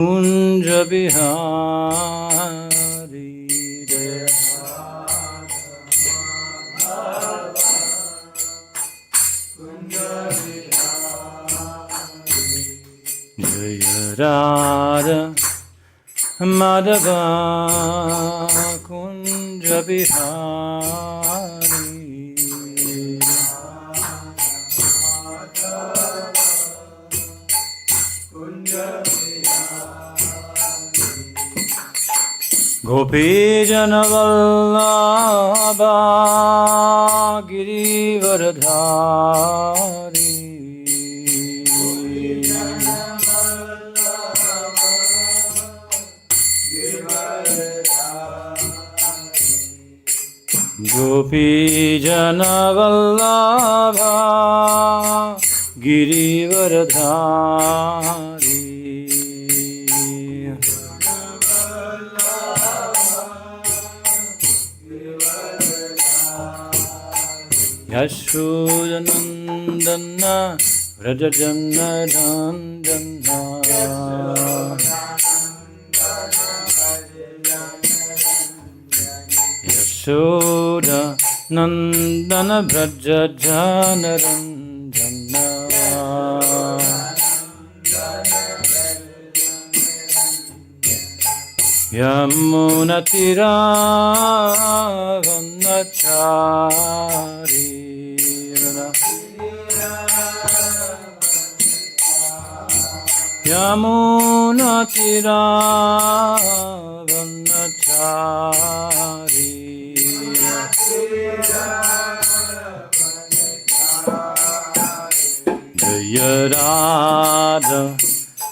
Kunja Bihari Jaya Jaya Radha Madhava Kunja Bihari Gopi Janavallabha Girivardhari Gopi Janavallabha Girivardhari Yashodanandana Rajajanarandana Yashoda Nandana Brajajanarandana Yamunatiravanachari Yamunatiravanachari Jaya Radha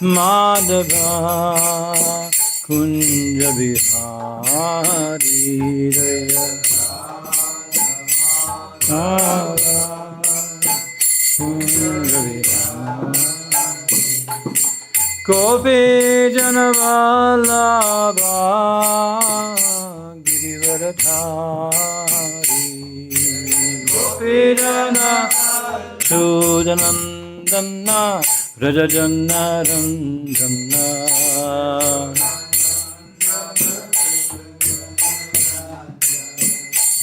Madhava Kunja Bihari Jaya Kunja Bihari Gopi Janavallabha Girivardhari Gopi Jana Sudanandana Rajajanarandana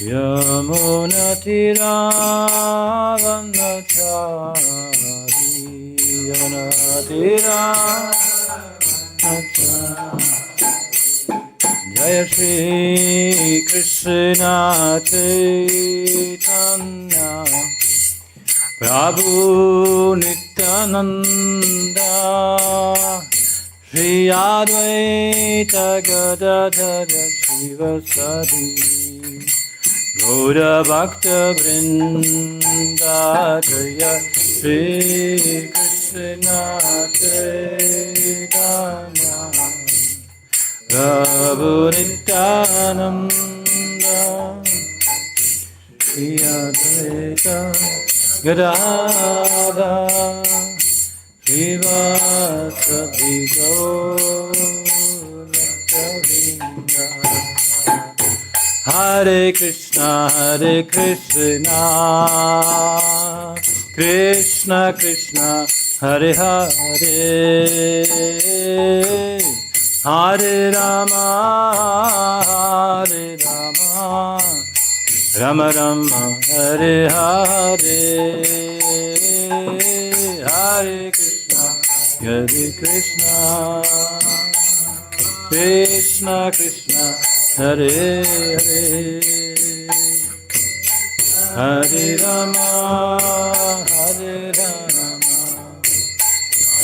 Yamunatiravanachari Jaya Shri Krishna Chaitanya Prabhu Nityananda Shri Advaita Gadadhara Shivasadi Gaura Bhakta Vrinda Jaya Shri Krishna Chaitanya Prabhu Nityananda Shri Advaita Gadadhara Shivasadi Gaura Bhakta Hare Krishna, Krishna Krishna, Hare Hare, Hare Rama, Rama Rama, Hare Hare, Hare Krishna, Krishna Krishna, Hare Hare, Hare Rama,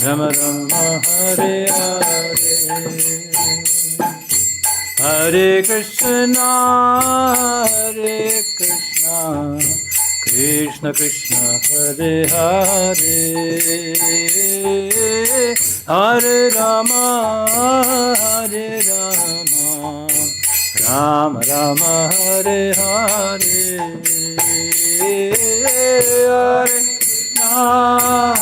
Rama Rama, Hare Hare, Hare Krishna, Krishna Krishna, Hare Hare, Hare Rama, Rama Rama, Hare Hare, Hare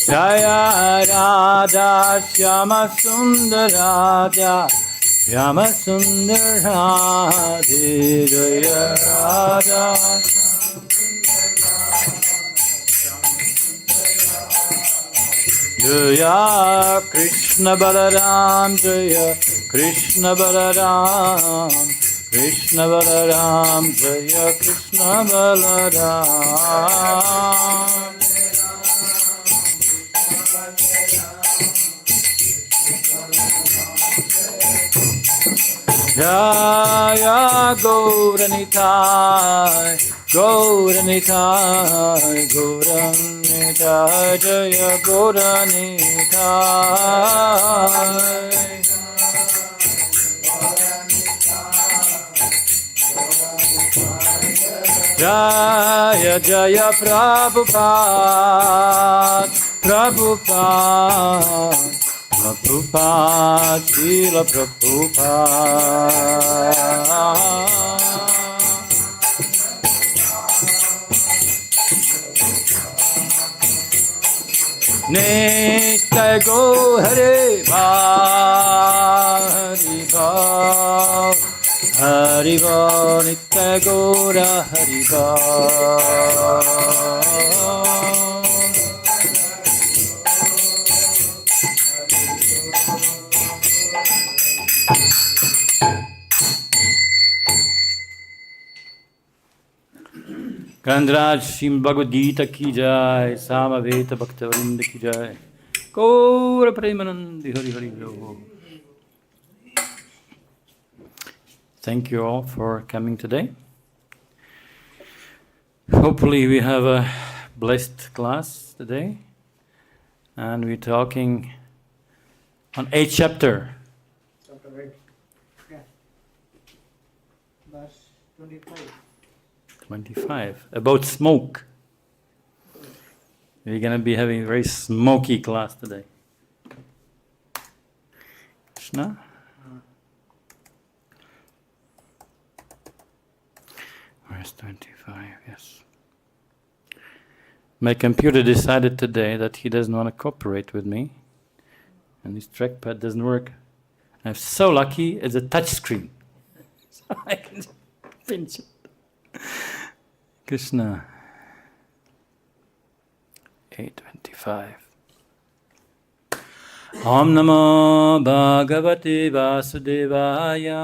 Jaya Radha Shyama Sundar Radha Shyama Sundar Radhe Jaya Radha Jaya Krishna Balaram Jaya Krishna Balaram Krishna Balaram Jaya Krishna Balaram Jaya Gauranitai Gauranitai Gauranitai Jaya Gauranitai Jaya Jaya Prabhupada Prabhupada Prabhupada Srila Prabhupada Nitya Go Hare Bhariva Hariva Nitya Gora Hariva Kandraj Śrīmad-Bhāgavad Gita ki jai, Samaveta Bhakta-vrinda ki jai, Gaura Premanandi Hari Hari Ho. Thank you all for coming today. Hopefully we have a blessed class today. And we're talking on 8th chapter. Chapter 8. Yeah. Verse 25. 25, about smoke. We're going to be having a very smoky class today. Krishna? Verse 25, yes. My computer decided today that he doesn't want to cooperate with me. And this trackpad doesn't work. I'm so lucky, it's a touch screen. So I can just pinch it. Krishna 8:25 Om Namo Bhagavate Vasudevaya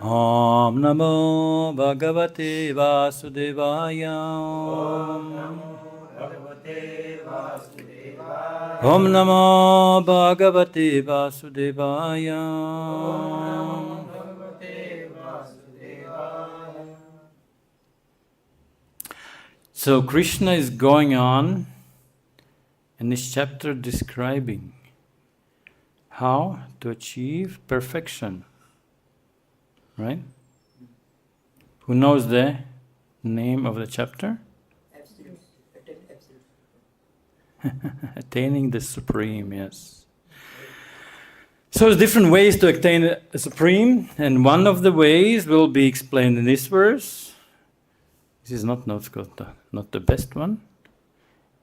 Om Namo Bhagavate Vasudevaya Om Namo Bhagavate Vasudevaya So Krishna is going on in this chapter describing how to achieve perfection. Right? Who knows the name of the chapter? Absolute. Attaining the Supreme, yes. So there's different ways to attain the Supreme, and one of the ways will be explained in this verse. This is not the best one,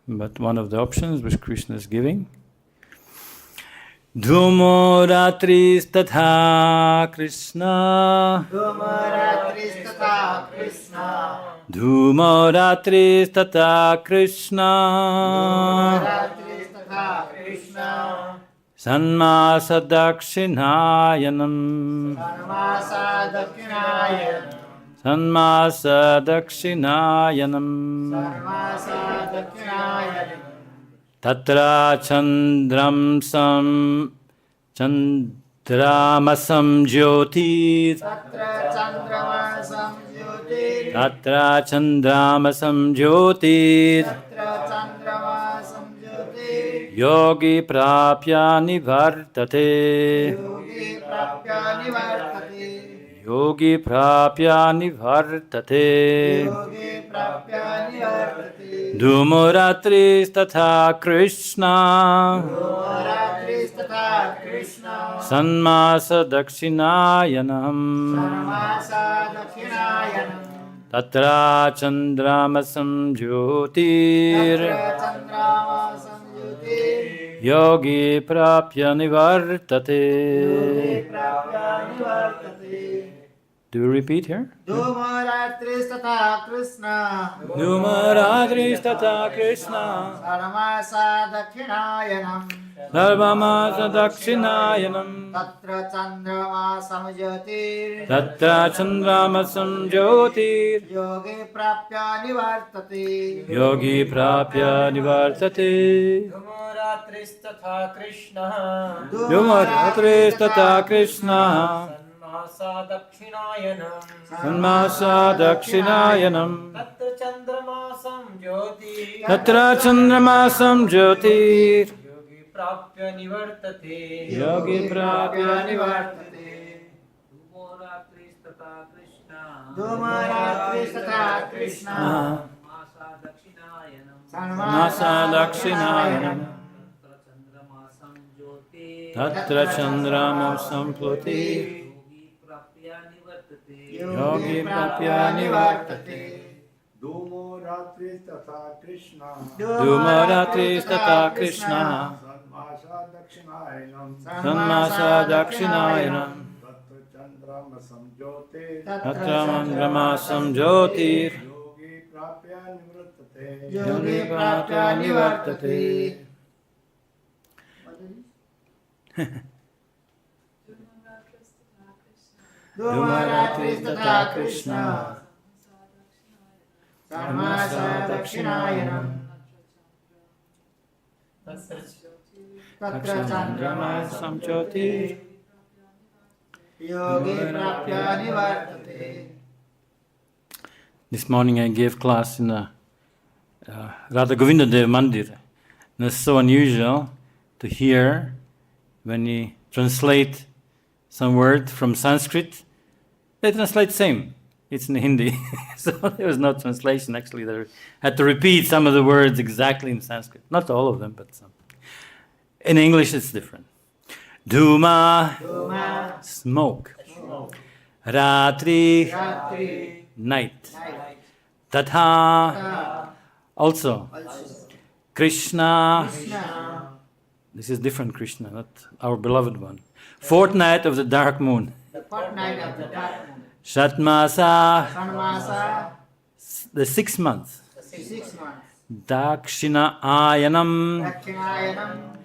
but one of the options which Krishna is giving. Dhūmo rātris tathā kṛṣṇaḥ Dhūmo rātris tathā kṛṣṇaḥ ṣaṇ-māsā dakṣiṇayanam ṣaṇ-māsā dakṣiṇayanam tatra cāndramasam jyotir tatra cāndramasam jyotir yogī prāpya nivartate yogī prāpya nivartate dhūmo rātris tathā kṛṣṇaḥ ṣaṇ-māsā dakṣiṇayanam tatra cāndramasam jyotir yogī prāpya nivartate. Do you repeat here? dhūmo rātris tathā kṛṣṇaḥ Dhūmo rātris tathā kṛṣṇaḥ ṣaṇ-māsā dakṣiṇayanam sarvamasa dakṣiṇayanam tatra cāndramasaṁ jyotir tatra cāndramasam jyotir yogī prāpya nivartate yogī prāpya nivartate. dhūmo rātris tathā kṛṣṇaḥ Dhūmo rātris tathā kṛṣṇaḥ ṣaṇ-māsā dakṣiṇayanam ṣaṇ-māsā dakṣiṇāyanam tatra cāndramasam jyotir tatra cāndramasam jyotir yogī prāpya nivartate yogī prāpya nivartate dhūmo rātris tathā kṛṣṇaḥ dhūmo rātris tathā kṛṣṇaḥ ṣaṇ-māsā dakṣiṇayanam ṣaṇ-māsā dakṣiṇāyanam tatra cāndramasam jyotir yogī prāpya nivartate. Dhūmo rātris tathā kṛṣṇaḥ Dhūmo rātris tathā kṛṣṇaḥ ṣaṇ-māsā dakṣiṇāyanam ṣaṇ-māsā dakṣiṇāyanam tatra cāndramasam jyotir tatra cāndramasam jyotir yogī prāpya nivartate yogī prāpya nivartate. dhūmo rātris tathā kṛṣṇaḥ ṣaṇ-māsā dakṣiṇayanam tatra cāndramasam jyotir yogī prāpya nivartate. This morning I gave class in the Radha Govinda Dev Mandir. And it's so unusual to hear when you translate some word from Sanskrit, they translate same. It's in Hindi. So there was no translation actually. They had to repeat some of the words exactly in Sanskrit. Not all of them, but some. In English it's different. Dhūma, dhūma smoke. Rātriḥ, rātriḥ night. night Tathā, also. kṛṣṇaḥ, kṛṣṇaḥ this is different Krishna, not our beloved one. Fortnight of the dark moon. the fortnight of the dark moon ṣaṭ-māsā, ṣaṇ-māsā the 6 months. 6 months dakṣiṇa-ayanam, dakṣiṇayanam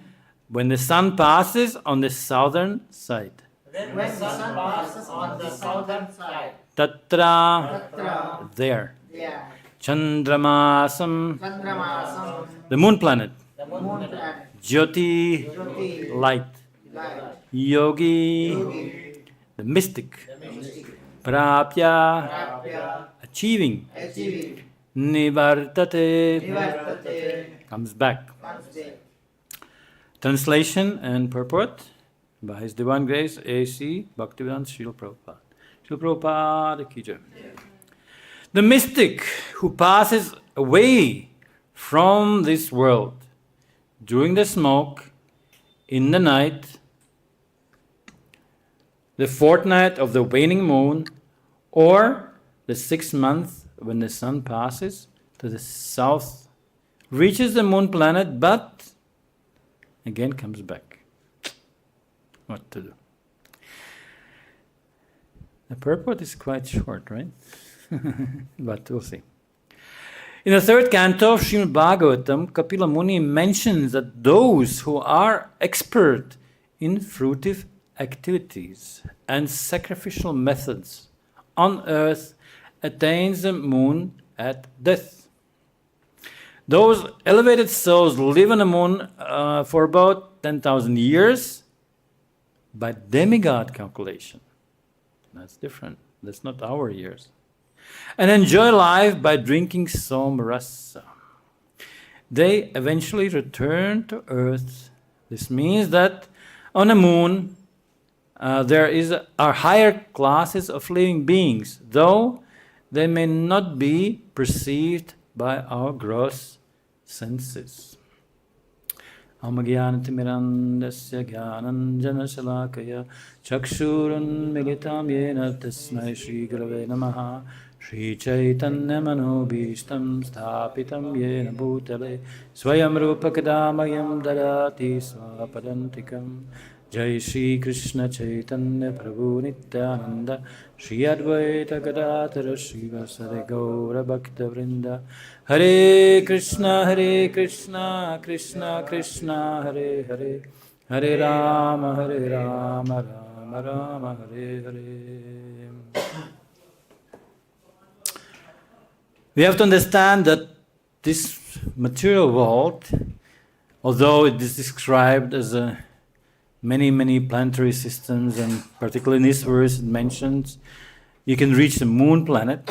when the sun passes on the southern side. when the sun passes on the southern side Tatra, tatra there. there cāndramasam, cāndramasam the moon planet. the moon moon planet jyotiḥ, jyotir light. light Yogī, yogī the mystic. mystic prāpya, prāpya achieving. achieving nivartate, nivartate comes back. comes back. Translation and purport by His Divine Grace A.C. Bhaktivedanta Srila Prabhupada. Srila Prabhupada ki jai. The mystic who passes away from this world during the smoke, in the night, the fortnight of the waning moon, or the 6 months when the sun passes to the south, reaches the moon planet, but again comes back. What to do? The purport is quite short, right? But we'll see. In the third canto of Śrīmad-Bhāgavatam, Kapila Muni mentions that those who are expert in fruitive activities and sacrificial methods on earth attains the moon at death. Those elevated souls live on the moon for about 10,000 years by demigod calculation. That's different. That's not our years. And enjoy life by drinking soma-rasa. They eventually return to earth. This means that on the moon there are higher classes of living beings, though they may not be perceived by our gross senses. Amagyanatimirandasya jnananjanasalakaya chakshurunmilitam yena tasmai Shri Gurave Namaha Shri Chaitanya Manobhishtam Sthapitam Yena Bhutale Swayam Rupa Kadamayam Dadati Swapadantikam Jai Shri Krishna Chaitanya Prabhu Nityananda Shri Advaita Gadadhara Srivasadi Gaura Bhakta Vrinda Hare Krishna Krishna Krishna Hare Hare Hare Rama Rama Rama Hare Hare. We have to understand that this material world, although it is described as many planetary systems, and particularly in this verse it mentions you can reach the moon planet,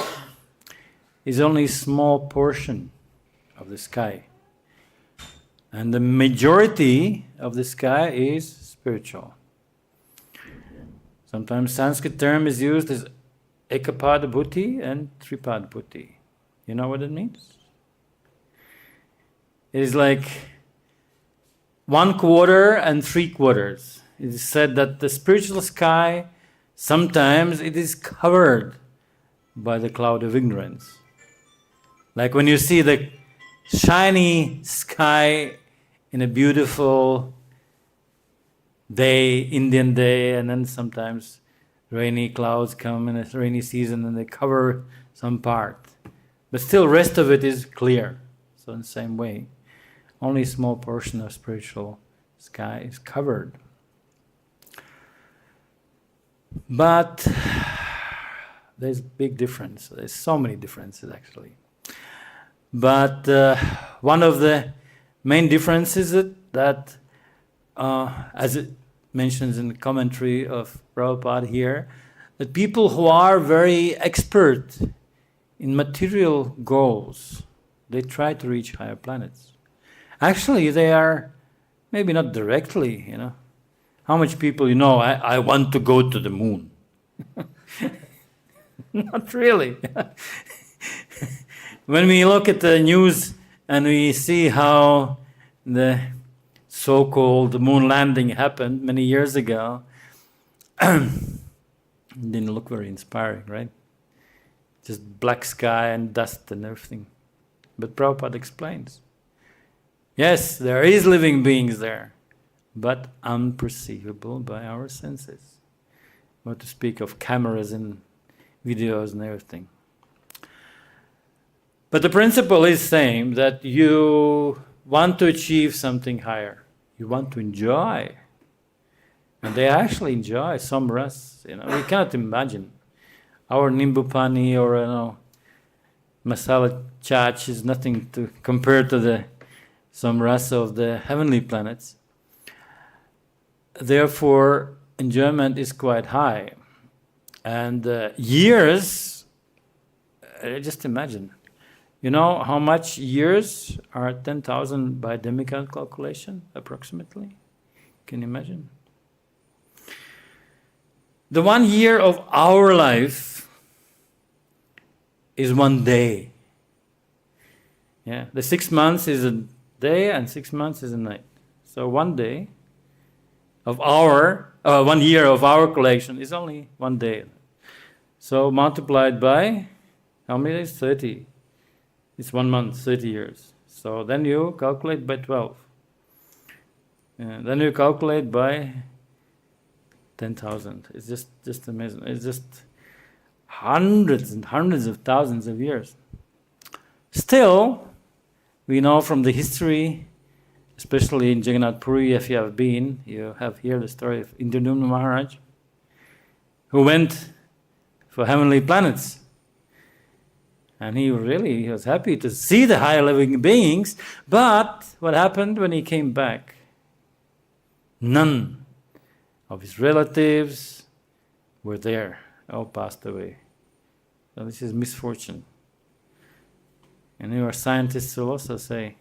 is only a small portion of the sky. And the majority of the sky is spiritual. Sometimes Sanskrit term is used as ekapada bhuti and tripad bhuti. You know what it means? It is like 1/4 and 3/4. It is said that the spiritual sky, sometimes it is covered by the cloud of ignorance. Like when you see the shiny sky in a beautiful day, Indian day, and then sometimes rainy clouds come in a rainy season and they cover some part. But still, rest of it is clear. So in the same way, only a small portion of spiritual sky is covered. But there's a big difference. There's so many differences actually. But one of the main differences is that, as it mentions in the commentary of Prabhupada here, that people who are very expert in material goals, they try to reach higher planets. Actually, they are, maybe not directly, How much people, I want to go to the moon. Not really. When we look at the news and we see how the so-called moon landing happened many years ago, it didn't look very inspiring, right? Just black sky and dust and everything. But Prabhupada explains, yes, there is living beings there, but unperceivable by our senses. Not to speak of cameras and videos and everything. But the principle is same, that you want to achieve something higher. You want to enjoy. And they actually enjoy soma-rasa. We cannot imagine. Our nimbupani or masala chach is nothing to compare to the soma-rasa of the heavenly planets. Therefore, enjoyment is quite high. And years, just imagine. You know how much years are 10,000 by demigod calculation, approximately? Can you imagine? The 1 year of our life is 1 day. Yeah, the 6 months is a day and 6 months is a night. So 1 day of 1 year of our collection is only 1 day. So multiplied by how many days? 30. It's 1 month, 30 years. So then you calculate by 12. And then you calculate by 10,000. It's just amazing. It's just hundreds and hundreds of thousands of years. Still, we know from the history, especially in Jagannath Puri, if you have been, you have heard the story of Indradumna Maharaj, who went for heavenly planets. And he was happy to see the higher living beings, but what happened when he came back? None of his relatives were there, all passed away. So this is misfortune. And there are scientists who also say,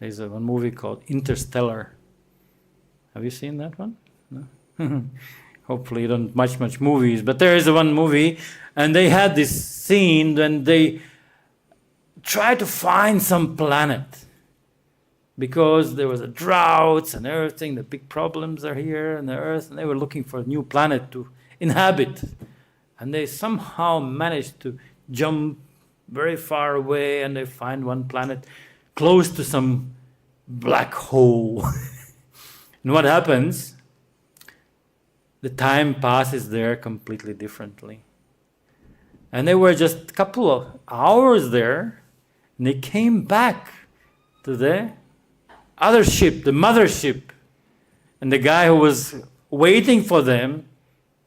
there's one movie called Interstellar. Have you seen that one? No? Hopefully you don't much movies, but there is one movie, and they had this scene when they tried to find some planet because there was a droughts and everything, the big problems are here on the earth, and they were looking for a new planet to inhabit. And they somehow managed to jump very far away, and they find one planet close to some black hole. And what happens? The time passes there completely differently. And they were just a couple of hours there, and they came back to the other ship, the mothership. And the guy who was waiting for them,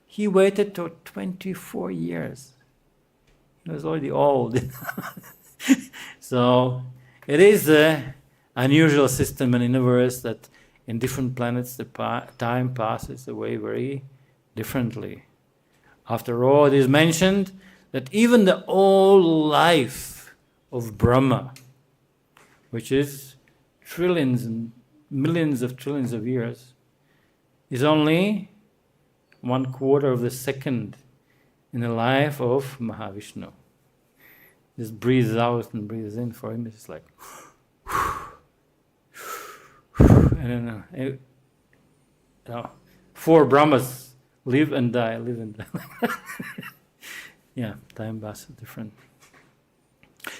he waited till 24 years. He was already old. So it is an unusual system in the universe that in different planets the time passes away very differently. After all, it is mentioned that even the whole life of Brahma, which is trillions and millions of trillions of years, is only 1/4 of the second in the life of Mahavishnu. Just breathes out and breathes in. For him, it's like, I don't know. 4 Brahmas live and die, live and die. Yeah, time passes different.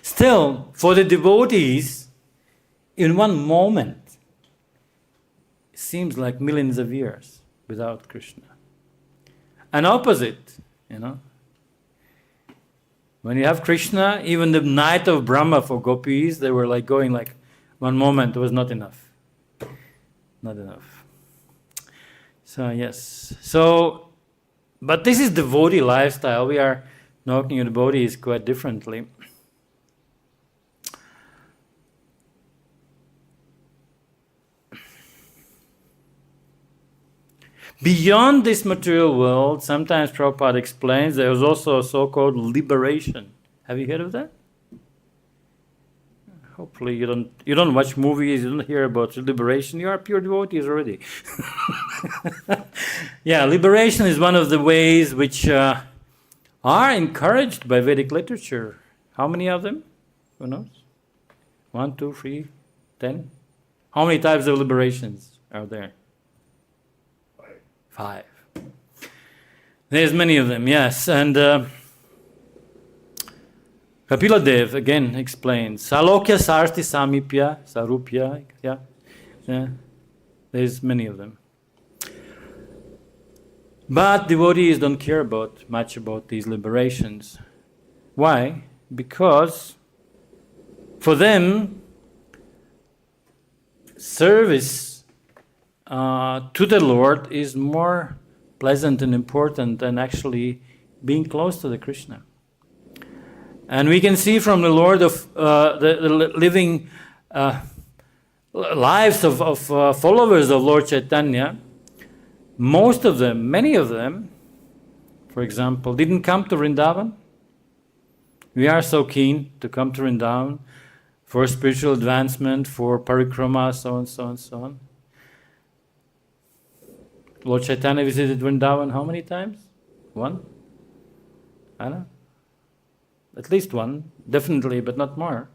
Still, for the devotees, in one moment, it seems like millions of years without Krishna. An opposite, When you have Krishna, even the night of Brahma for gopis, they were like going like one moment was not enough. Not enough. So yes. But this is devotee lifestyle. We are talking about devotees quite differently. Beyond this material world, sometimes Prabhupada explains there is also a so-called liberation. Have you heard of that? Hopefully you don't watch movies, you don't hear about liberation. You are pure devotees already. Yeah, liberation is one of the ways which are encouraged by Vedic literature. How many of them? Who knows? 1, 2, 3, 10? How many types of liberations are there? 5. There's many of them, yes. And Kapila Dev again explains, Salokya sarti samipya, sarupya, yeah. There's many of them. But devotees don't care much about these liberations. Why? Because for them, service to the Lord is more pleasant and important than actually being close to the Krishna. And we can see from the Lord of the living lives of followers of Lord Chaitanya, most of them, many of them, for example, didn't come to Vrindavan. We are so keen to come to Vrindavan for spiritual advancement, for parikrama, so on, so on, so on. Lord Chaitanya visited Vrindavan how many times? 1? I don't know. At least 1, definitely, but not more.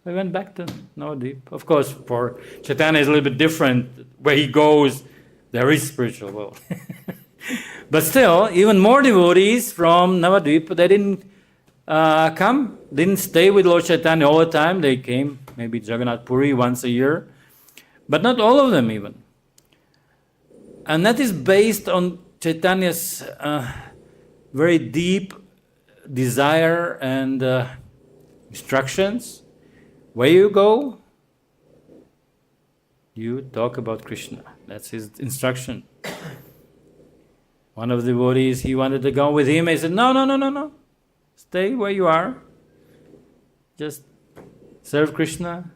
We went back to Navadvip. Of course, for Chaitanya is a little bit different. Where he goes, there is spiritual world. But still, even more devotees from Navadvip, they didn't didn't stay with Lord Chaitanya all the time. They came maybe Jagannath Puri once a year, but not all of them even. And that is based on Chaitanya's very deep desire and instructions. Where you go, you talk about Krishna. That's his instruction. One of the devotees, he wanted to go with him. He said, no. Stay where you are. Just serve Krishna,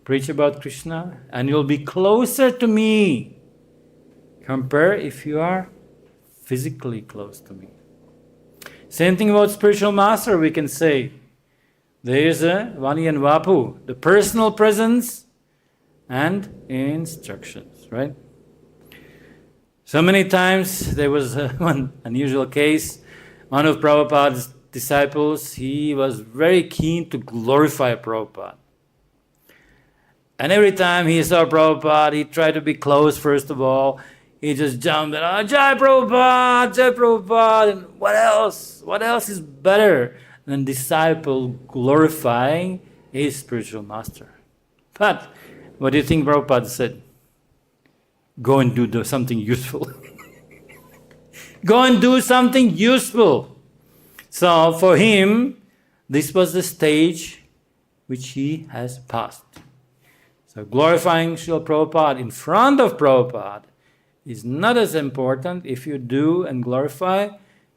preach about Krishna, and you'll be closer to me. Compare if you are physically close to me. Same thing about spiritual master, we can say. There is a Vani and Vapu, the personal presence and instructions, right? So many times there was one unusual case. One of Prabhupada's disciples, he was very keen to glorify Prabhupada. And every time he saw Prabhupada, he tried to be close first of all. he just jumped and, Jai Prabhupada, Jai Prabhupada, and what else? What else is better than disciple glorifying his spiritual master? But what do you think Prabhupada said? Go and do something useful. Go and do something useful. So for him, this was the stage which he has passed. So glorifying Srila Prabhupada in front of Prabhupada is not as important if you do and glorify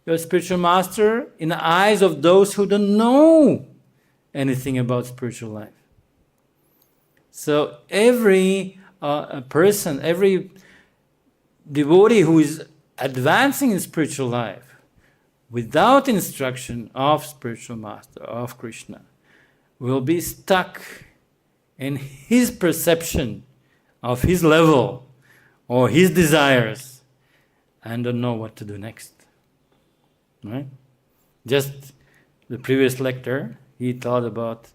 your spiritual master in the eyes of those who don't know anything about spiritual life. So every person, every devotee who is advancing in spiritual life without instruction of spiritual master, of Krishna, will be stuck in his perception of his level or his desires and don't know what to do next. Right? Just the previous lecture, he thought about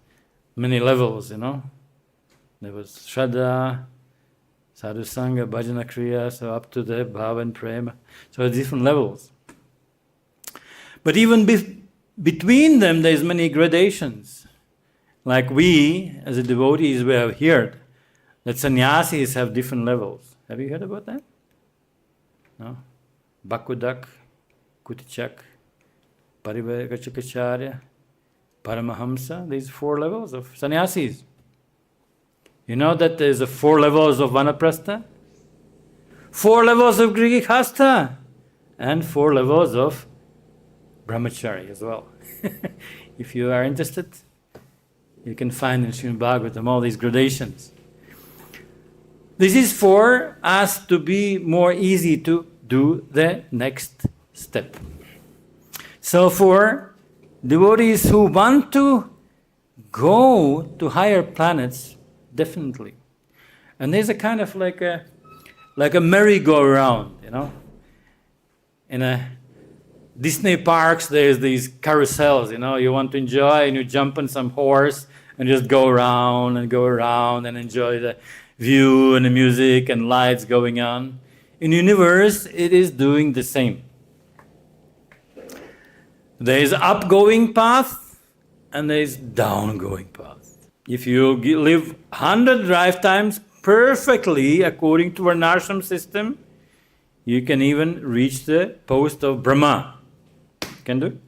many levels, There was Shraddha, Sadhu Sangha, Bhajana Kriya, so up to the Bhava and Prema. So different levels. But even between them, there's many gradations. Like we, as a devotees, we have heard that sannyasis have different levels. Have you heard about that? No? Bhakudak, Kutichak, Parivarikachakacharya, Paramahamsa. These 4 levels of sannyasis. You know that there's 4 levels of vanaprastha, 4 levels of grihastha, and 4 levels of brahmachari as well. If you are interested, you can find in Śrīmad-Bhāgavatam all these gradations. This is for us to be more easy to do the next step. So for devotees who want to go to higher planets, definitely. And there's a kind of like a merry-go-round, In a Disney parks, there's these carousels, you want to enjoy and you jump on some horse and just go around and enjoy the view and the music and lights going on. In universe, it is doing the same. There is upgoing path and there is downgoing path. If you live 100 lifetimes perfectly according to our Varnashram system, you can even reach the post of Brahma. Can do.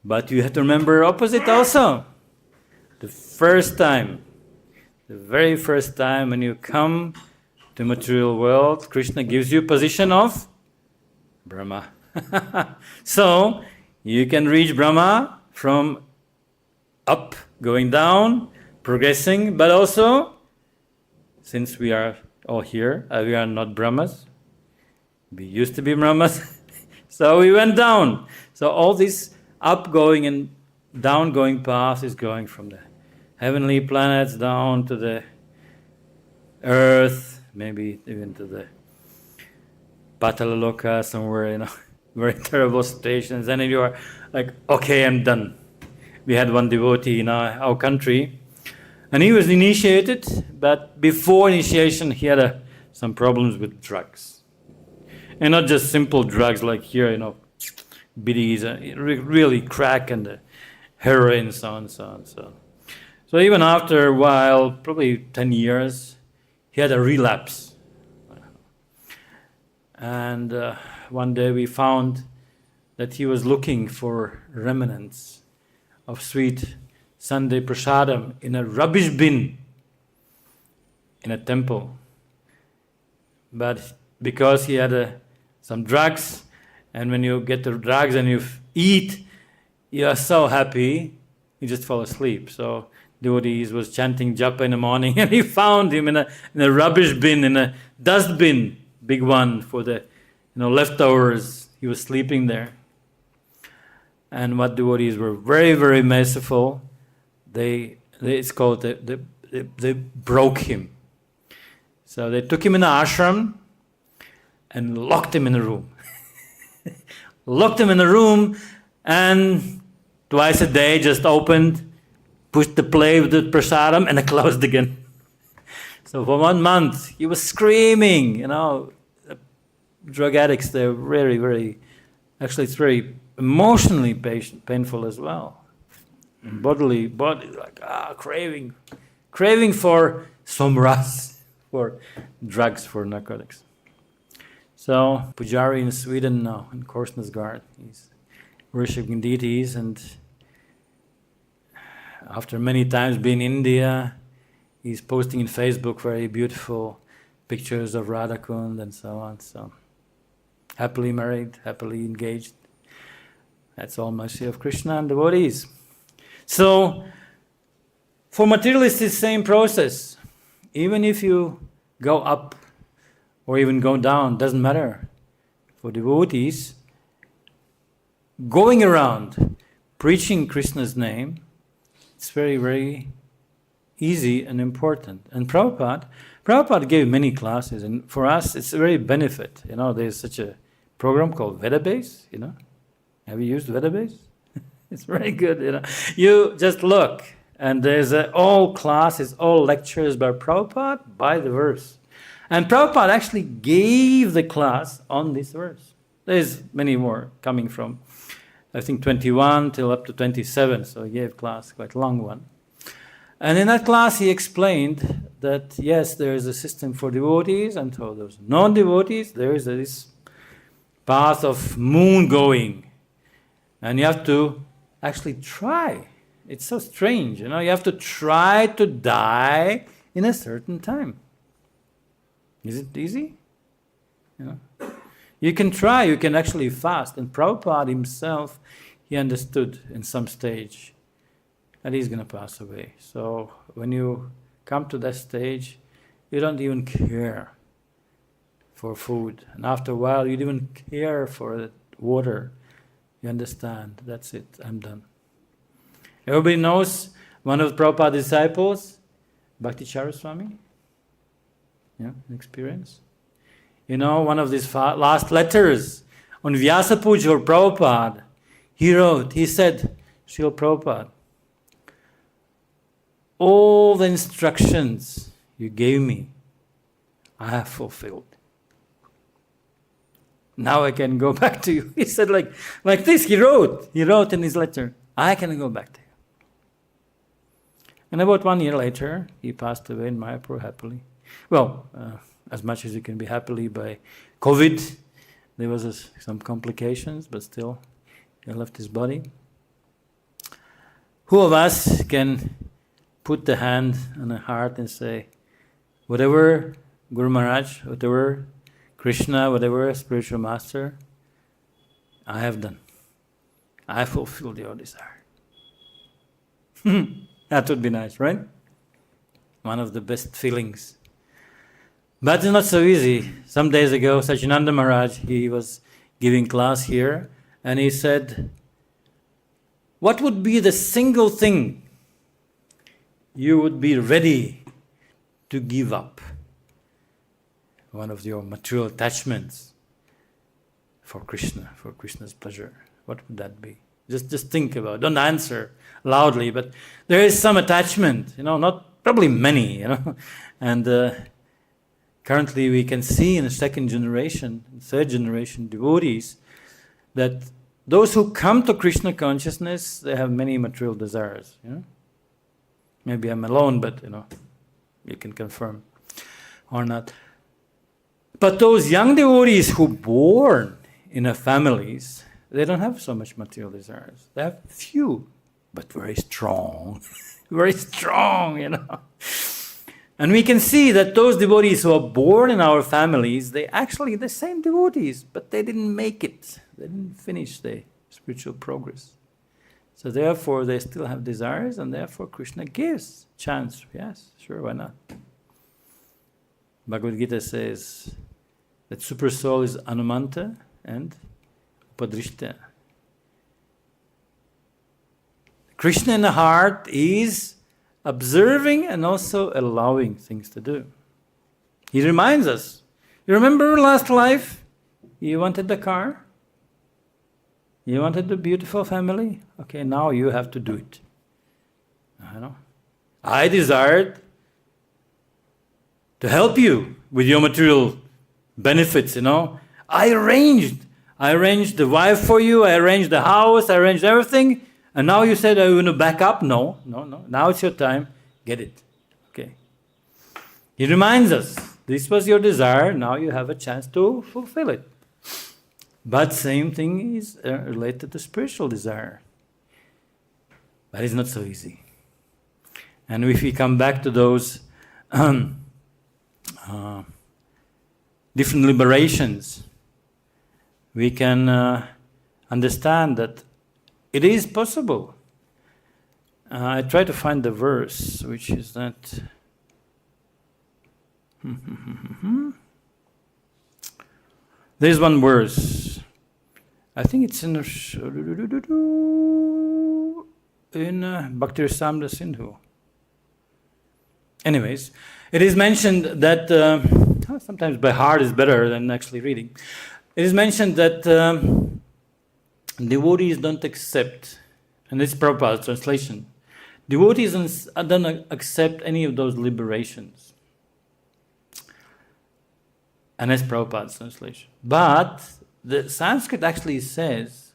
But you have to remember opposite also. The very first time when you come to material world, Krishna gives you position of Brahma. So you can reach Brahma from up, going down, progressing, but also, since we are all here, we are not Brahmas. We used to be Brahmas. So we went down. So all this upgoing and downgoing path is going from the heavenly planets down to the earth, maybe even to the Patalaloka somewhere, very terrible stations. And then you are like, okay, I'm done. We had one devotee in our country, and he was initiated, but before initiation he had some problems with drugs. And not just simple drugs like here, biddies, really crack and heroin, so on. So even after a while, probably 10 years, he had a relapse. And one day we found that he was looking for remnants of sweet Sunday prasadam in a rubbish bin in a temple. But because he had some drugs, and when you get the drugs and you eat, you are so happy, you just fall asleep. So devotees was chanting japa in the morning, and he found him in a rubbish bin, in a dustbin, big one for the leftovers. He was sleeping there. And what devotees were very, very merciful, they broke him. So they took him in the ashram and locked him in a room. Locked him in a room, and twice a day just opened, pushed the plate with the prasadam, and it closed again. So for 1 month, he was screaming, Drug addicts, they're very, very, actually it's very emotionally painful as well. And body, like, craving for soma-rasa, for drugs, for narcotics. So, Pujari in Sweden now, in kṛṣṇaḥ's garden, he's worshipping deities, and after many times being in India, he's posting in Facebook very beautiful pictures of Radhakund and so on. So, happily married, happily engaged. That's all mercy of Krishna and devotees. So, for materialists, it's the same process. Even if you go up or even go down, doesn't matter. For devotees, going around preaching Krishna's name, it's very, very easy and important. And Prabhupada gave many classes, and for us it's a very benefit. There's such a program called Vedabase, Have you used Vedabase? It's very good, You just look, and there's all classes, all lectures by Prabhupada by the verse. And Prabhupada actually gave the class on this verse. There's many more coming from, I think, 21 till up to 27, so he gave class, quite a long one. And in that class he explained that, yes, there is a system for devotees, and for those non-devotees, there is this path of moon going. And you have to actually try. It's so strange, You have to try to die in a certain time. Is it easy? You can try, you can actually fast. And Prabhupada himself, he understood in some stage that he's going to pass away. So when you come to that stage, you don't even care for food. And after a while, you don't even care for water. You understand, that's it, I'm done. Everybody knows one of Prabhupada's disciples, Bhakti Swami. Experience. One of these last letters on Vyasa Puja or Prabhupada, he said, Srila Prabhupada, all the instructions you gave me, I have fulfilled. Now I can go back to you. He said like this, he wrote in his letter, I can go back to you. And about 1 year later, he passed away in Mayapur happily. Well, as much as you can be happily by COVID, there was some complications, but still, he left his body. Who of us can put the hand on the heart and say, whatever Guru Maharaj, whatever Krishna, whatever spiritual master, I have done. I fulfilled your desire. That would be nice, right? One of the best feelings. But it's not so easy. Some days ago, Sachinanda Maharaj, he was giving class here, and he said, what would be the single thing you would be ready to give up? One of your material attachments for Krishna, for Krishna's pleasure. What would that be? Just think about it. Don't answer loudly, but there is some attachment, not probably many, And currently we can see in the second generation, third generation devotees that those who come to Krishna consciousness, they have many material desires. Maybe I'm alone, but you can confirm or not. But those young devotees who born in a families, they don't have so much material desires. They have few, but very strong. Very strong, And we can see that those devotees who are born in our families, they actually the same devotees, but they didn't make it. They didn't finish their spiritual progress. So therefore, they still have desires, and therefore Krishna gives chance. Yes, sure, why not? Bhagavad Gita says that super soul is Anumanta and Upadrishta. Krishna in the heart is observing and also allowing things to do. He reminds us. You remember last life? You wanted the car? You wanted the beautiful family? Okay, now you have to do it. I desired to help you with your material benefits, I arranged the wife for you, I arranged the house, I arranged everything, and now you said, are you going to back up? No. Now it's your time. Get it. Okay. He reminds us, this was your desire, now you have a chance to fulfill it. But same thing is related to spiritual desire. But it's not so easy. And if we come back to those different liberations, we can understand that it is possible. I try to find the verse, which is that. There's one verse. I think it's in Bhakti Rasamrita Sindhu. Anyways, it is mentioned that sometimes by heart is better than actually reading. It is mentioned that devotees don't accept, and this is Prabhupada's translation, devotees don't accept any of those liberations. And that's Prabhupada's translation. But the Sanskrit actually says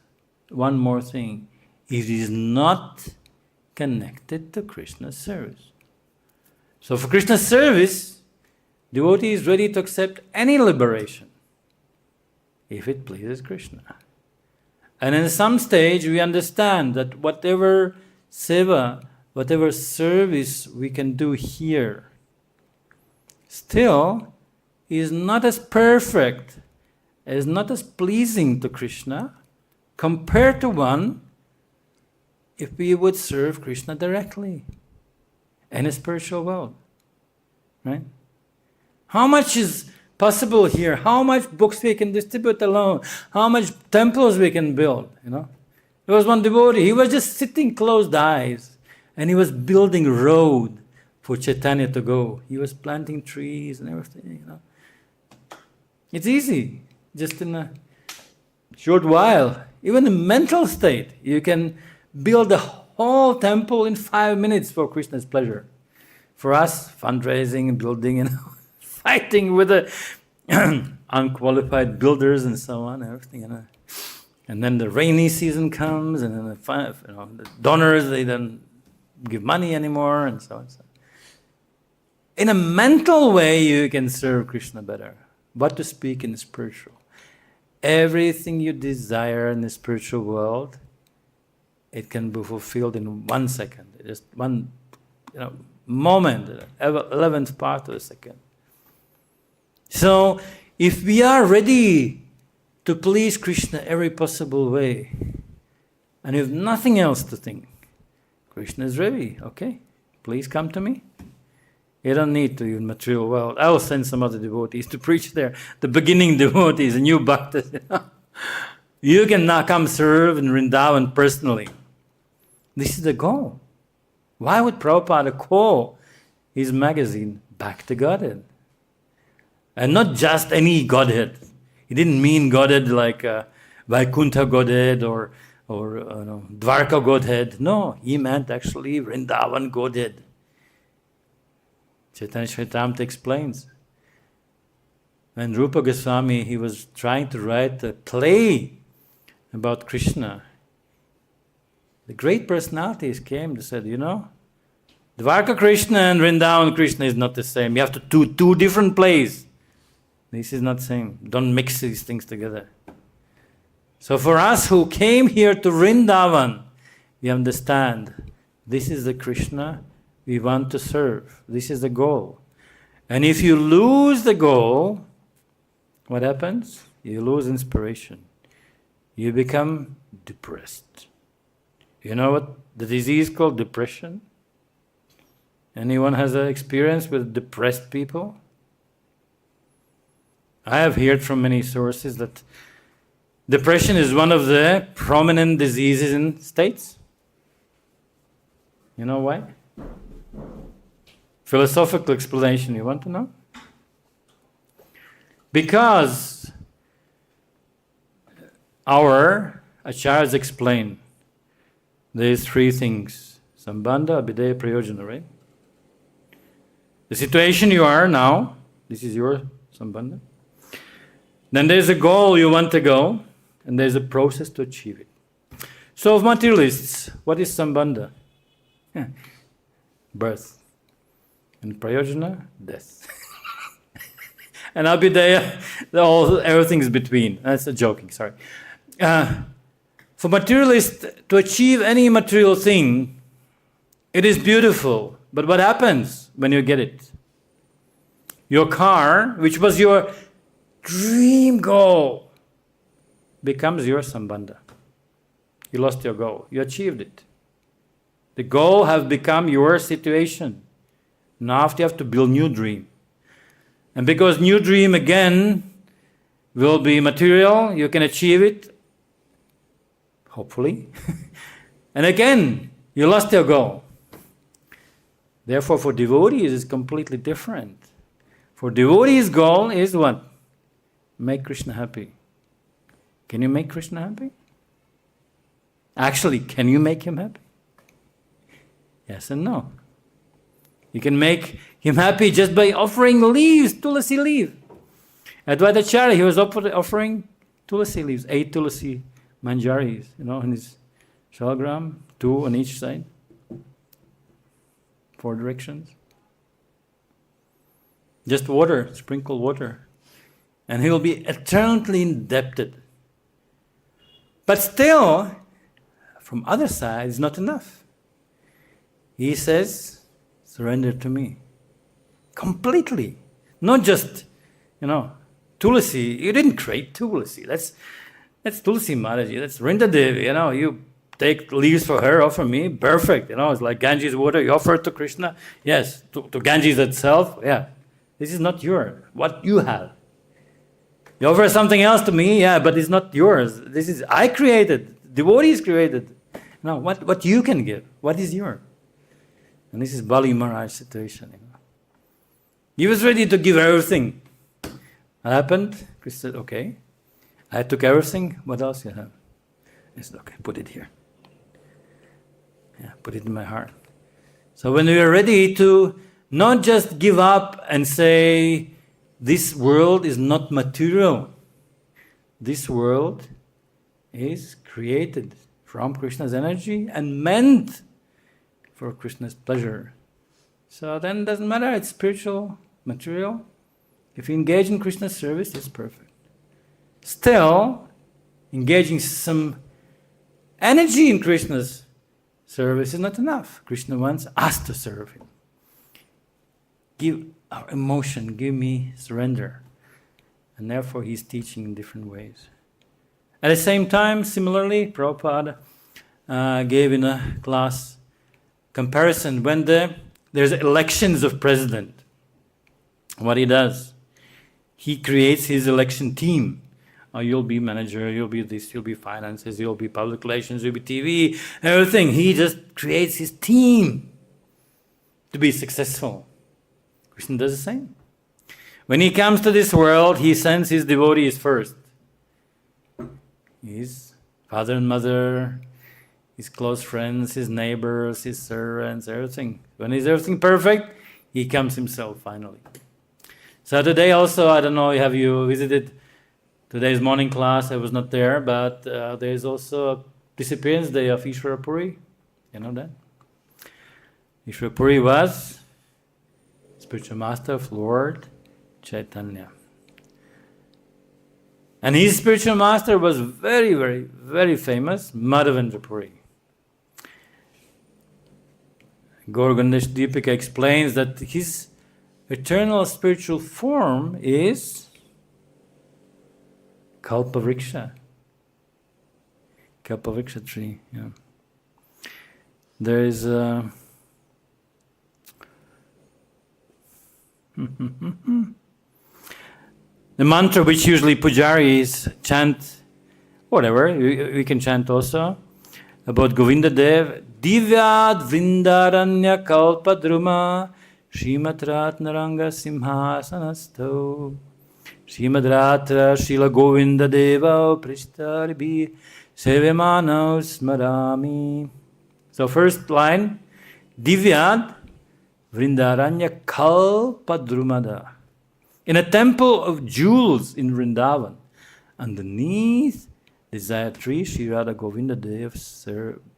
one more thing. It is not connected to Krishna's service. So for Krishna's service, devotee is ready to accept any liberation if it pleases Krishna. And in some stage we understand that whatever seva, whatever service we can do here, still is not as perfect, is not as pleasing to Krishna compared to one if we would serve Krishna directly in a spiritual world. Right? How much is possible here? How much books we can distribute alone? How much temples we can build? There was one devotee, he was just sitting closed eyes and he was building a road for Chaitanya to go. He was planting trees and everything, It's easy, just in a short while. Even in mental state, you can build a whole temple in 5 minutes for Krishna's pleasure. For us, fundraising, building, fighting with the unqualified builders and so on, everything. And then the rainy season comes, and then the donors, they don't give money anymore, and so on. In a mental way, you can serve Krishna better. What to speak in the spiritual? Everything you desire in the spiritual world, it can be fulfilled in 1 second. Just one moment, 11th part of a second. So, if we are ready to please Krishna every possible way, and you have nothing else to think, Krishna is ready. Okay, please come to me. You don't need to in material world. I will send some other devotees to preach there. The beginning devotees, the new bhaktas. You can now come serve in Vrindavan personally. This is the goal. Why would Prabhupada call his magazine Back to Godhead? And not just any Godhead. He didn't mean Godhead like Vaikuntha Godhead or Dwarka Godhead. No, he meant actually Vrindavan Godhead. Chaitanya Charitamrita explains. When Rupa Goswami, he was trying to write a play about Krishna, the great personalities came and said, Dwarka Krishna and Vrindavan Krishna is not the same. You have to do two different plays. This is not the same. Don't mix these things together. So for us who came here to Vrindavan, we understand this is the Krishna we want to serve. This is the goal. And if you lose the goal, what happens? You lose inspiration. You become depressed. You know what the disease called depression? Anyone has an experience with depressed people? I have heard from many sources that depression is one of the prominent diseases in States. You know why? Philosophical explanation, you want to know? Because our acharyas explain there is three things. Sambandha, abhideya, prayojana, right? the situation you are now, this is your sambandha. Then there's a goal you want to go, and there's a process to achieve it. So of materialists, what is sambandha? Birth. And prayojana, death. And abhidaya, everything's between. That's a joking, sorry. For materialists, to achieve any material thing, it is beautiful. But what happens when you get it? Your car, which was your dream goal, becomes your sambandha. You lost your goal. You achieved it. The goal has become your situation. Now you have to build new dream. And because new dream again will be material, you can achieve it, hopefully. And again, you lost your goal. Therefore, for devotees, it's completely different. For devotees' goal is what? Make Krishna happy. Can you make Krishna happy? Actually, can you make him happy? Yes and no. You can make him happy just by offering leaves, tulasi leaf. Advaita Acharya, he was offering tulasi leaves, 8 tulasi manjaris, in his shalagram, 2 on each side, 4 directions. Just water, sprinkle water. And he will be eternally indebted. But still, from other side, it's not enough. He says, surrender to me. Completely. Not just, Tulasi. You didn't create Tulasi. That's Tulasi Mataji. That's Rinda Devi. You take leaves for her, offer me. Perfect. It's like Ganges water. You offer it to Krishna. Yes. To Ganges itself. Yeah. This is not yours. What you have. You offer something else to me. Yeah, but it's not yours. This is, I created. Devotees created. What you can give. What is yours? And this is Bali Maharaj's situation. He was ready to give everything. What happened? Krishna said, okay, I took everything. What else you have? He said, okay, put it here. Yeah, put it in my heart. So when we are ready to not just give up and say, this world is not material. This world is created from Krishna's energy and meant for Krishna's pleasure. So then it doesn't matter, it's spiritual, material. If you engage in Krishna's service, it's perfect. Still, engaging some energy in Krishna's service is not enough. Krishna wants us to serve him. Give our emotion, give me surrender. And therefore he's teaching in different ways. At the same time, similarly, Prabhupada gave in a class comparison when there's elections of president. What he does, he creates his election team. You'll be manager, you'll be this, you'll be finances, you'll be public relations, you'll be TV, everything. He just creates his team to be successful. Krishna does the same. When he comes to this world, he sends his devotees first. His father and mother, his close friends, his neighbors, his servants, everything. When he's everything perfect, he comes himself finally. So today also, I don't know, have you visited today's morning class? I was not there, but there is also a disappearance day of Ishvara Puri. You know that? Ishvara Puri was spiritual master of Lord Chaitanya. And his spiritual master was very, very, very famous, Madhavendra Puri. Gaur Ganesh Deepika explains that his eternal spiritual form is Kalpavriksha. Kalpavriksha tree, yeah. There is the mantra which usually pujaris chant, whatever, we can chant also, about Govinda Dev, Divyad Vindaranya Kalpadruma Śrīmad-Ratnaranga Simhasanasto Śrīmad-Ratra Śrīla Govinda Deva Prishtaribi Sevemano Smarami. So first line, Divyad Vrindaranya Kalpadrumada. In a temple of jewels in Vrindavan, underneath desire tree, Sri Radha Govinda Dev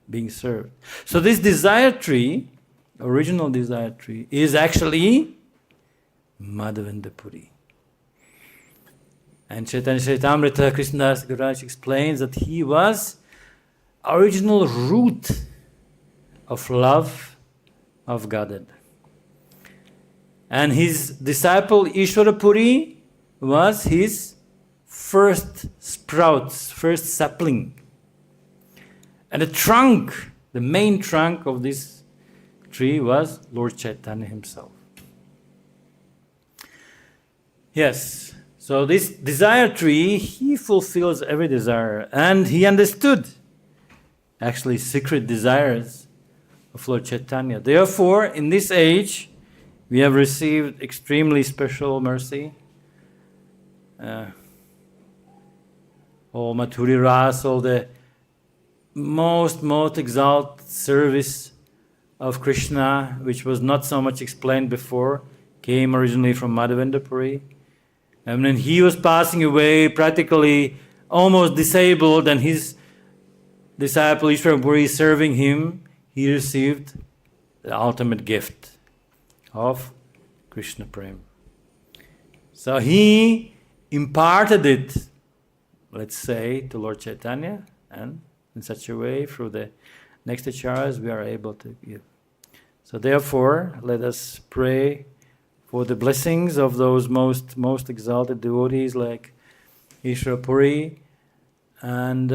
being served. So this desire tree, original desire tree, is actually Madhavendra. And Chaitanya Charitamrita, Krishnadas Guraj explains that he was original root of love of Godhead. And his disciple Ishwarapuri was his first sprouts, first sapling. And the trunk, the main trunk of this tree was Lord Chaitanya himself. Yes, so this desire tree, he fulfills every desire. And he understood actually secret desires of Lord Chaitanya. Therefore, in this age, we have received extremely special mercy. All Mathuri Ras, all the most exalted service of Krishna, which was not so much explained before, came originally from Madhavendra Puri. And when he was passing away, practically almost disabled, and his disciple Ishwara Puri serving him, he received the ultimate gift of Krishna Prem. So he imparted it, let's say, to Lord Chaitanya, and in such a way, through the next acharyas, we are able to give. So therefore, let us pray for the blessings of those most exalted devotees like Ishwara Puri, and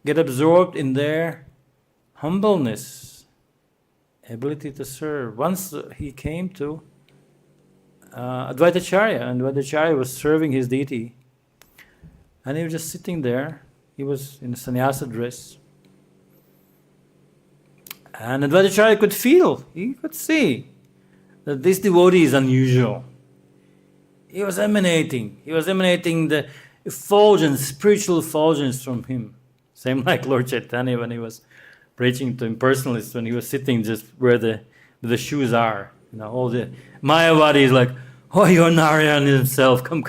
get absorbed in their humbleness, ability to serve. Once he came to Advaitacharya, and Advaitacharya was serving his deity, and he was just sitting there. He was in a sannyasa dress. And Advaitacharya could feel, he could see that this devotee is unusual. He was emanating the effulgence, spiritual effulgence from him. Same like Lord Chaitanya when he was preaching to impersonalists, when he was sitting just where the shoes are. You know, all the Mayavadi is like, oh, you're Narayan himself, come.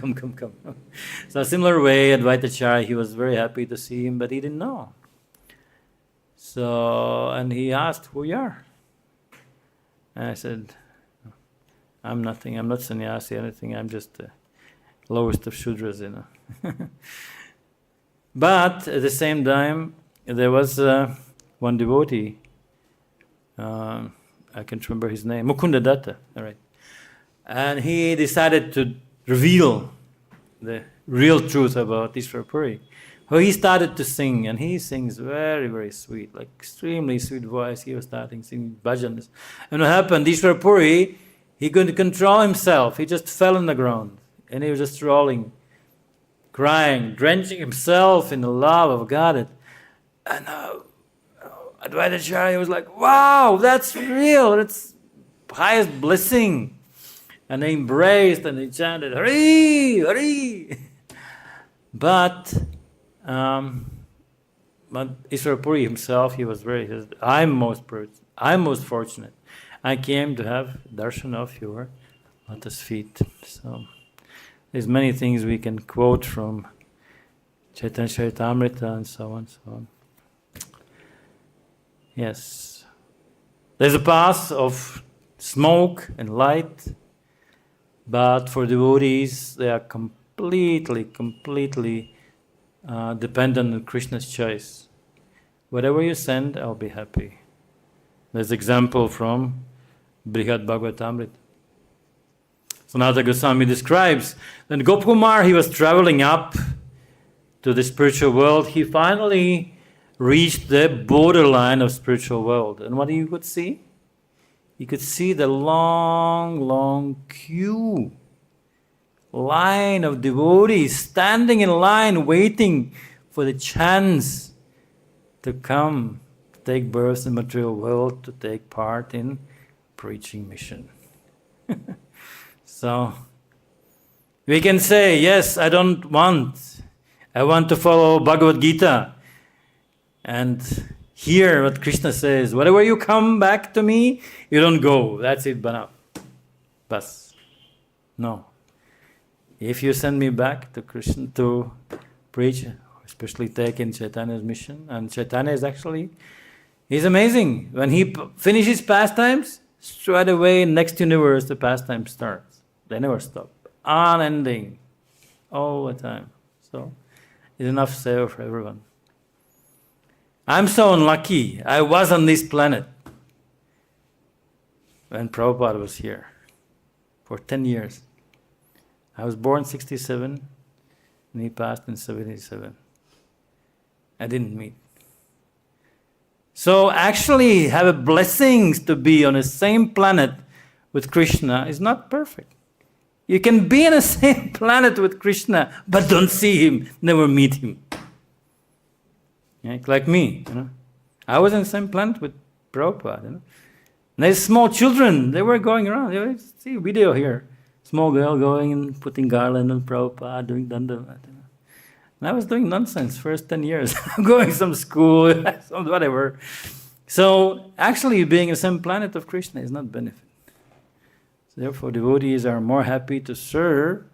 So similar way, Advaitacharya, he was very happy to see him, but he didn't know. So, and he asked, who you are? And I said, I'm nothing, I'm not sannyasi, anything, I'm just the lowest of Shudras, you know. But at the same time, there was one devotee, I can't remember his name, Mukunda Datta, all right. And he decided to reveal the real truth about Ishwara Puri. So he started to sing, and he sings very, very sweet, like extremely sweet voice. He was starting singing bhajans. And what happened, Ishwara Puri, he couldn't control himself. He just fell on the ground, and he was just rolling, crying, drenching himself in the love of God. And Advaitacharya was like, wow, that's real, that's highest blessing. And they embraced and they chanted, Hari, Hari. But Ishwara Puri himself, he was I'm most fortunate. I came to have darshan of your lotus feet. So there's many things we can quote from Chaitanya Charitamrita and so on. Yes. There's a path of smoke and light, but for devotees, they are completely dependent on Krishna's choice. Whatever you send, I'll be happy. There's example from Śrīmad-Bhāgavatam. Sanatana Goswami describes that Gopakumar, he was traveling up to the spiritual world. He finally reached the borderline of spiritual world. And what he could see? He could see the long queue, line of devotees standing in line waiting for the chance to come, to take birth in the material world, to take part in preaching mission. So we can say, yes, I want to follow Bhagavad Gita. And Here, what Krishna says, whatever you come back to me, you don't go. That's it, Bana. Bas. No. If you send me back to Krishna to preach, especially take in Chaitanya's mission, and Chaitanya is actually, he's amazing. When he finishes pastimes, straight away, next universe, the pastime starts. They never stop. Unending. All the time. So, it's enough savor for everyone. I'm so unlucky. I was on this planet when Prabhupada was here for 10 years. I was born 67 and he passed in 77. I didn't meet. So actually have a blessings to be on the same planet with Krishna is not perfect. You can be on the same planet with Krishna but don't see him, never meet him. Yeah, like me, I was on the same planet with Prabhupada. And there's small children, they were going around. You see a video here. Small girl going and putting garland on Prabhupada, doing dandava. And I was doing nonsense first 10 years. Going some school, some whatever. So actually being on the same planet of Krishna is not benefit. So therefore devotees are more happy to serve,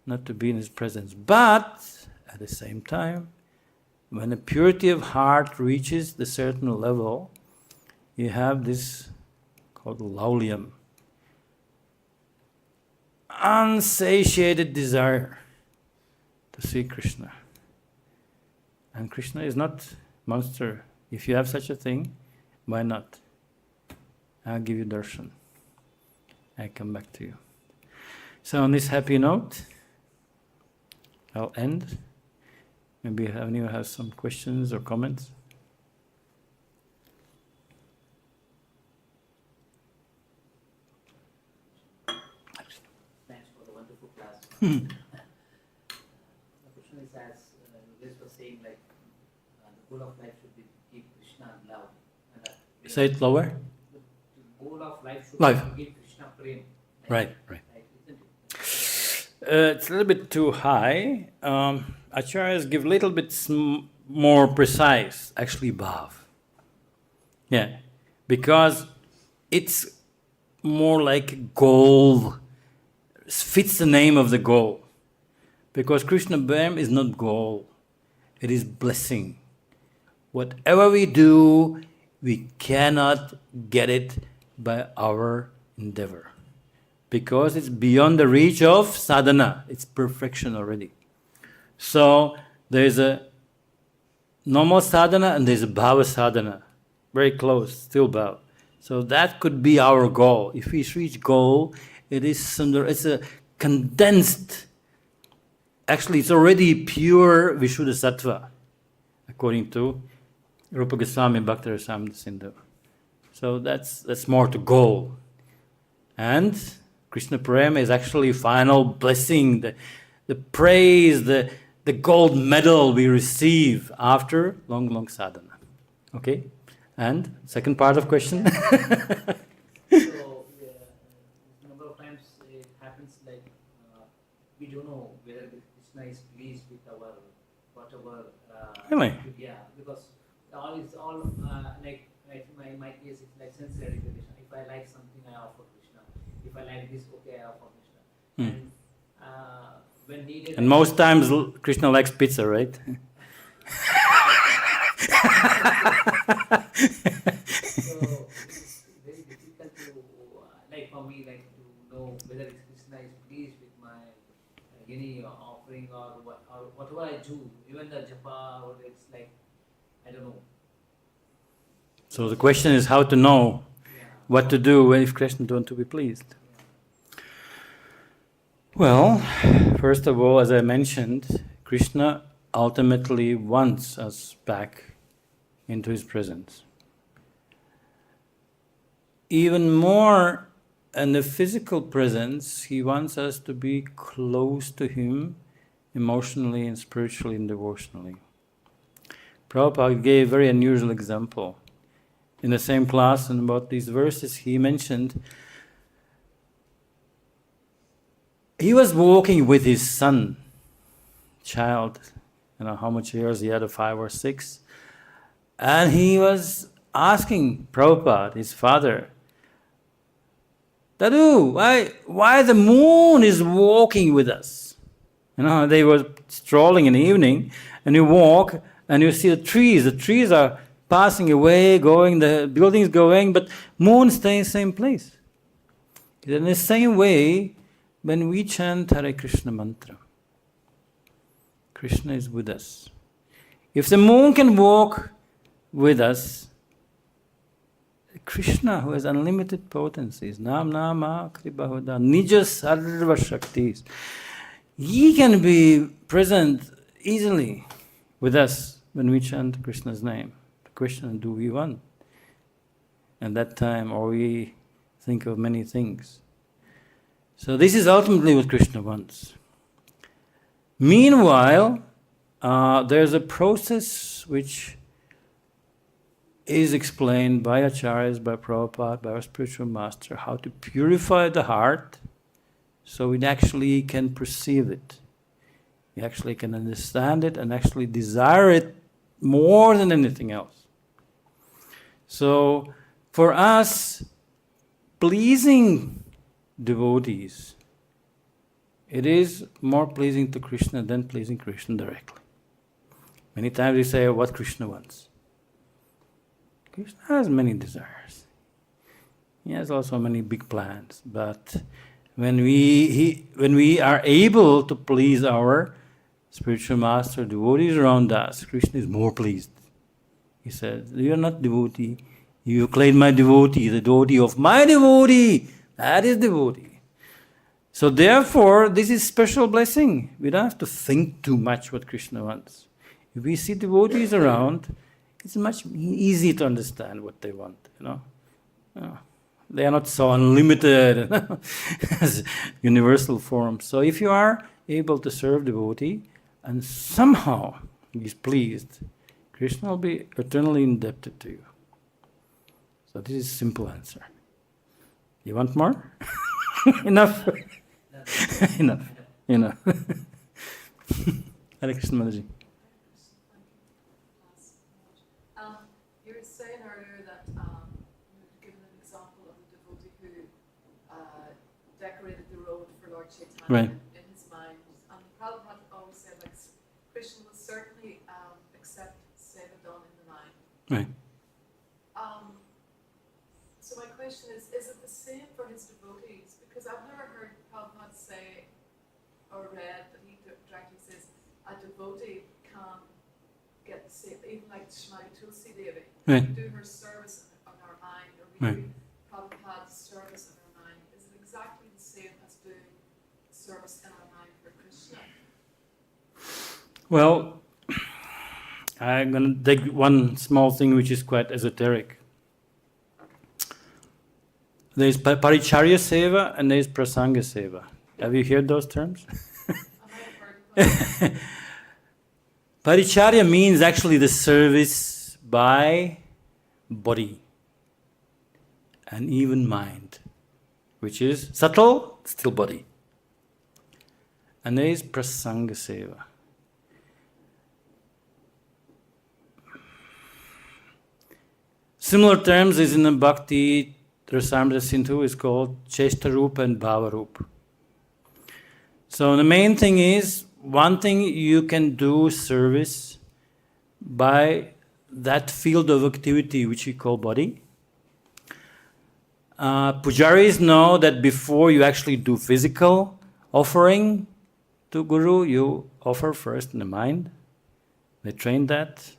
not to be in his presence. But at the same time, when the purity of heart reaches the certain level, you have this called laulyam. Unsatiated desire to see Krishna. And Krishna is not monster. If you have such a thing, why not? I'll give you darshan. I come back to you. So on this happy note, I'll end. Maybe anyone has some questions or comments? Thanks for the wonderful class. The question is, as you guys were saying, like the goal of life should be to keep Krishna love. And that Say it lower. the goal of life should Life. be to keep Krishna prem. Right. Isn't it? It's a little bit too high. Acharyas give a little bit more precise, actually bhav. Yeah, because it's more like goal, fits the name of the goal. Because Krishna Bham is not goal, it is blessing. Whatever we do, we cannot get it by our endeavor. Because it's beyond the reach of sadhana, it's perfection already. So there's a normal sadhana and there's a bhava sadhana, very close, still bhava. So that could be our goal. If we reach goal, it's a condensed, actually it's already pure Vishuddha Sattva, according to Rupa Goswami Bhakti Rasamrita Sindhu. So that's more to goal. And Krishna Prema is actually final blessing, the praise, the gold medal we receive after long sadhana. Okay? And second part of question? So, number of times it happens like we don't know whether Krishna is pleased with our whatever. Really? Yeah, because all like in my case, it's like sense gratification. If I like something, I offer Krishna. If I like this, okay, I offer Krishna. And when needed. And most times Krishna likes pizza, right? So it's very difficult to, like for me, like to know whether Krishna is pleased with my any offering or whatever I do, even the japa, or it's like, I don't know. So the question is how to know what to do if Krishna don't want to be pleased. Well, first of all, as I mentioned, Krishna ultimately wants us back into his presence. Even more in the physical presence, he wants us to be close to him emotionally and spiritually and devotionally. Prabhupada gave a very unusual example. In the same class, and about these verses, he mentioned he was walking with his son, child, how much years he had, 5 or 6. And he was asking Prabhupada, his father, Dadu, why the moon is walking with us? You know, they were strolling in the evening, and you walk, and you see the trees. The trees are passing away, going, the buildings going, but moon stays in the same place. In the same way, when we chant Hare Krishna mantra, Krishna is with us. If the moon can walk with us, Krishna, who has unlimited potencies, Nam Nama Kribahuda, Nija Sarva Shaktis, he can be present easily with us when we chant Krishna's name. The question, do we want? At that time, or we think of many things. So this is ultimately what Krishna wants. Meanwhile, there's a process which is explained by acharyas, by Prabhupada, by our spiritual master, how to purify the heart so it actually can perceive it. You actually can understand it and actually desire it more than anything else. So, for us, pleasing devotees, it is more pleasing to Krishna than pleasing Krishna directly. Many times we say what Krishna wants. Krishna has many desires. He has also many big plans. But when we are able to please our spiritual master, devotees around us, Krishna is more pleased. He says, you are not devotee. You claim my devotee, the devotee of my devotee. That is devotee. So therefore, this is special blessing. We don't have to think too much what Krishna wants. If we see devotees around, it's much easy to understand what they want, you know. They are not so unlimited as universal forms. So if you are able to serve devotee and somehow he is pleased, Krishna will be eternally indebted to you. So this is a simple answer. You want more? Enough? Enough. Hare Krishna Mataji. You were saying earlier that you had given an example of a devotee who decorated the road for Lord Chaitanya Right. in his mind. And Prabhupada always said, like, Krishna will certainly accept seva done in the mind. Right. So my question is it the same for his devotees? Because I've never heard Prabhupada say or read that he directly says a devotee can get saved, even like Shrimati Tulsi Devi, Right. do her service on our mind, or we Right. do Prabhupada's service on our mind. Is it exactly the same as doing service in our mind for Krishna? Well, I'm going to take one small thing which is quite esoteric. There is Paricharya Seva and there is Prasanga Seva. Have you heard those terms? I might have heard, but Paricharya means actually the service by body and even mind, which is subtle, still body. And there is Prasanga Seva. Similar terms is in the Bhakti Rasamrita Sindhu is called Cheshtarupa and Bhavarupa. So the main thing is, one thing you can do service by that field of activity which we call body. Pujaris know that before you actually do physical offering to Guru, you offer first in the mind. They train that.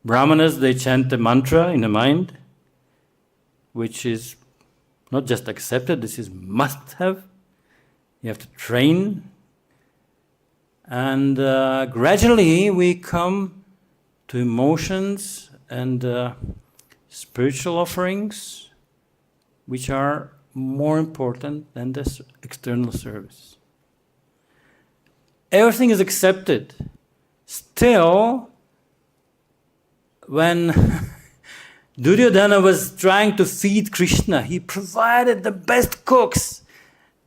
Brahmanas, they chant the mantra in the mind, which is not just accepted, this is must have. You have to train. And gradually we come to emotions and spiritual offerings, which are more important than this external service. Everything is accepted. Still, when Duryodhana was trying to feed Krishna, he provided the best cooks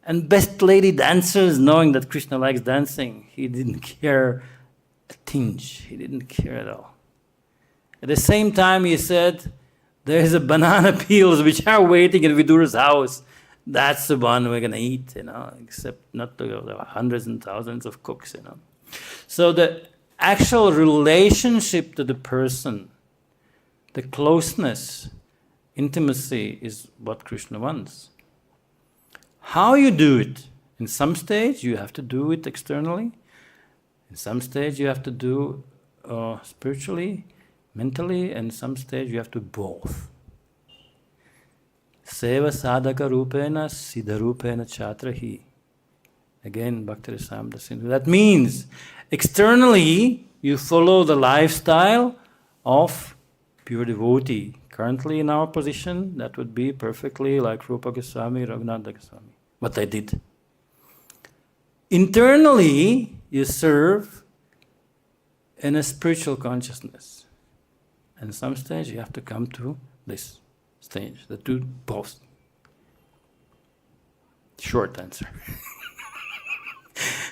and best lady dancers, knowing that Krishna likes dancing. He didn't care a tinge. He didn't care at all. At the same time, he said, there is a banana peels which are waiting in Vidura's house. That's the one we're going to eat, except not there are hundreds and thousands of cooks, So the actual relationship to the person, the closeness, intimacy is what Krishna wants. How you do it? In some stage, you have to do it externally. In some stage, you have to do spiritually, mentally, and some stage, you have to both. Seva sadhaka rupena siddha rupena chatrahi. Again, Bhakti Rasamrita Sindhu. That means, externally, you follow the lifestyle of pure devotee. Currently, in our position, that would be perfectly like Rupa Goswami, Raghunatha Goswami. What they did. Internally, you serve in a spiritual consciousness. And some stage you have to come to this stage, the two both. Short answer.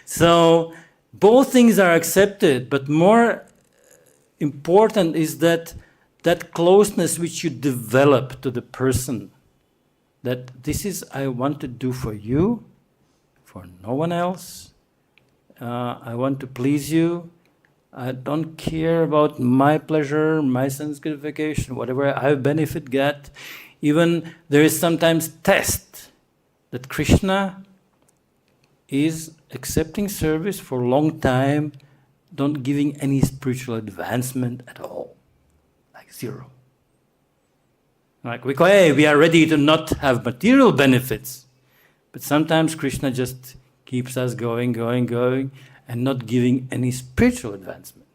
So, both things are accepted, but more important is that closeness which you develop to the person, that this is I want to do for you, for no one else. I want to please you. I don't care about my pleasure, my sense gratification, whatever I benefit get. Even there is sometimes test that Krishna is accepting service for a long time, not giving any spiritual advancement at all, like zero. Like we are ready to not have material benefits, but sometimes Krishna just keeps us going, and not giving any spiritual advancement.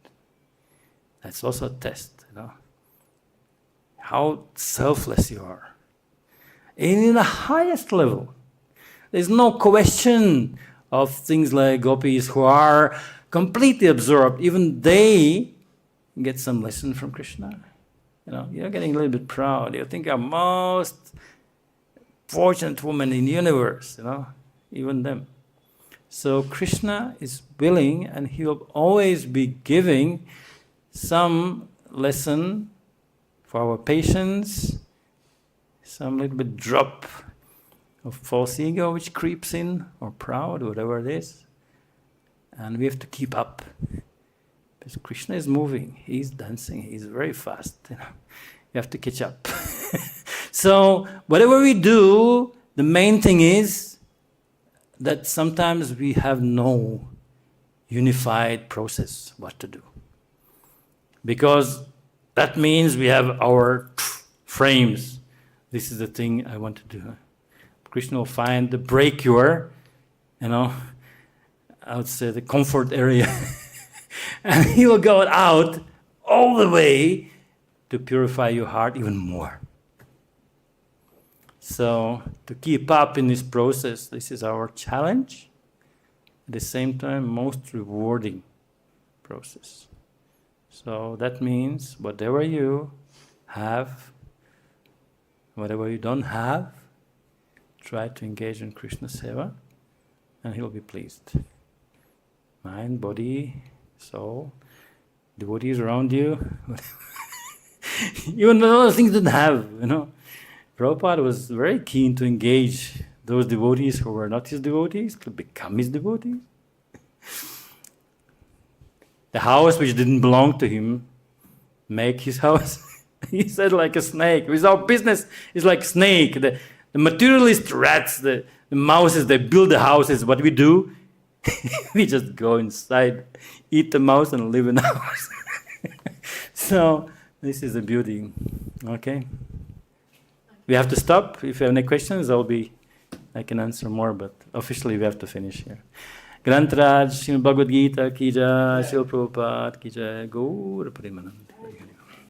That's also a test, how selfless you are. And in the highest level, there's no question of things like gopis who are completely absorbed. Even they get some lesson from Krishna. You're getting a little bit proud. You think you're most fortunate woman in the universe, even them. So Krishna is willing, and he will always be giving some lesson for our patience, some little bit drop of false ego which creeps in, or pride, whatever it is. And we have to keep up. Because Krishna is moving, he's dancing, he's very fast. You have to catch up. So whatever we do, the main thing is that sometimes we have no unified process what to do. Because that means we have our frames. This is the thing I want to do. Krishna will find the breaker, I would say the comfort area. And he will go out all the way to purify your heart even more. So, to keep up in this process, this is our challenge. At the same time, most rewarding process. So, that means whatever you have, whatever you don't have, try to engage in Krishna Seva, and he'll be pleased. Mind, body, soul, devotees around you, even those things didn't have, Prabhupada was very keen to engage those devotees who were not his devotees, to become his devotees. The house which didn't belong to him, make his house. He said like a snake. It's our business is like snake. The materialist rats, the mouses, they build the houses. What we do? We just go inside, eat the mouse and live in the house. So this is the beauty. Okay? We have to stop. If you have any questions, I can answer more, but officially we have to finish here. Grantaraj, Śrīmad-Bhāgavatam ki jai, Śrīla Prabhupada ki jai, Gaura Premanande.